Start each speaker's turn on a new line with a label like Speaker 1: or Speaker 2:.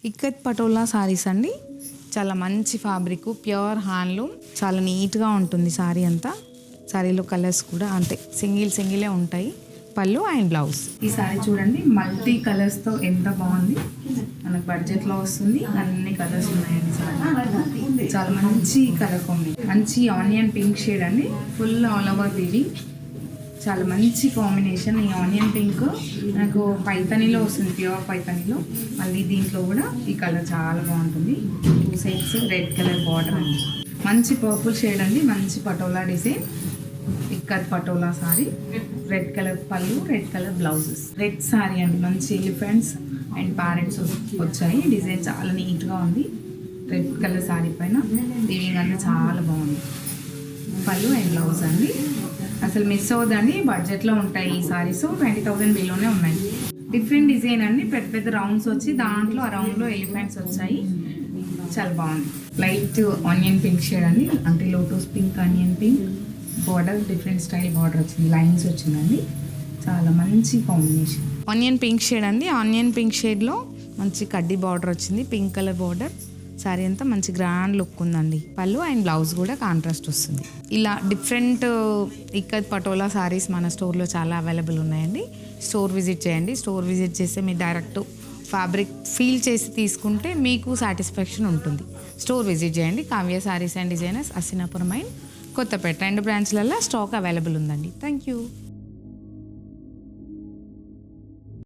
Speaker 1: ఇక్కత్ పటోలా సారీస్ అండి. చాలా మంచి ఫ్యాబ్రిక్, ప్యూర్ హ్యాండ్లూమ్, చాలా నీట్గా ఉంటుంది సారీ అంతా. సారీలో కలర్స్ కూడా అంతే సింగిలే ఉంటాయి. పళ్ళు అండ్ బ్లౌజ్. ఈ సారీ చూడండి మల్టీ కలర్స్తో ఎంత బాగుంది. మనకు బడ్జెట్లో వస్తుంది, అన్ని కలర్స్ ఉన్నాయండి. సారీ చాలా మంచి కలర్ కాంబినేషన్, మంచి ఆనియన్ పింక్ షేడ్ అండి. ఫుల్ ఆల్ ఓవర్ వీవింగ్, చాలా మంచి కాంబినేషన్. ఈ ఆనియన్ పింక్ నాకు పైతనీలో వస్తుంది, ప్యూర్ పైతనీలో. మళ్ళీ దీంట్లో కూడా ఈ కలర్ చాలా బాగుంటుంది. 2 సైడ్స్ రెడ్ కలర్ బార్డర్ అండి. మంచి పర్పుల్ షేడ్ అండి, మంచి Patola design. Ikkat Patola sari, red colour పళ్ళు, red colour blouses. Red sari అండి, మంచి ఎలిఫెంట్స్ అండ్ ప్యారెట్స్ వచ్చాయి. డిజైన్ చాలా నీట్గా ఉంది. రెడ్ కలర్ సారీ పైన వీవింగ్ అంతా చాలా బాగుంది. పళ్ళు అండ్ బ్లౌజ్ అండి. అసలు మిస్ అవ్వదండి, బడ్జెట్లో ఉంటాయి ఈ సారీస్. 20,000 బిలోనే ఉన్నాయి. డిఫరెంట్ డిజైన్ అండి, పెద్ద పెద్ద రౌండ్స్ వచ్చి దాంట్లో ఆ రౌండ్లో ఎలిఫెంట్స్ వచ్చాయి. చాలా బాగుంది. లైట్ ఆనియన్ పింక్ షేడ్ అండి, అంటే lotus pink, onion pink border, different style border వచ్చింది, లైన్స్ వచ్చిందండి. చాలా మంచి కాంబినేషన్. ఆనియన్ పింక్ షేడ్ అండి, ఆనియన్ పింక్ షేడ్లో మంచి కడ్డీ బార్డర్ వచ్చింది, పింక్ కలర్ బార్డర్. సారీ అంతా మంచి గ్రాండ్ లుక్ ఉందండి. పళ్ళు అండ్ బ్లౌజ్ కూడా కాంట్రాస్ట్ వస్తుంది. ఇలా డిఫరెంట్ ఇక్కత్ పటోలా సారీస్ మన స్టోర్లో చాలా అవైలబుల్ ఉన్నాయండి. స్టోర్ విజిట్ చేయండి. స్టోర్ విజిట్ చేస్తే మీరు డైరెక్ట్ ఫ్యాబ్రిక్ ఫీల్ చేసి తీసుకుంటే మీకు సాటిస్ఫాక్షన్ ఉంటుంది. స్టోర్ విజిట్ చేయండి. Kavya sarees and designers, Asinapuram main, Kothapeta 2 బ్రాంచ్లలో స్టాక్ అవైలబుల్ ఉందండి. Thank you.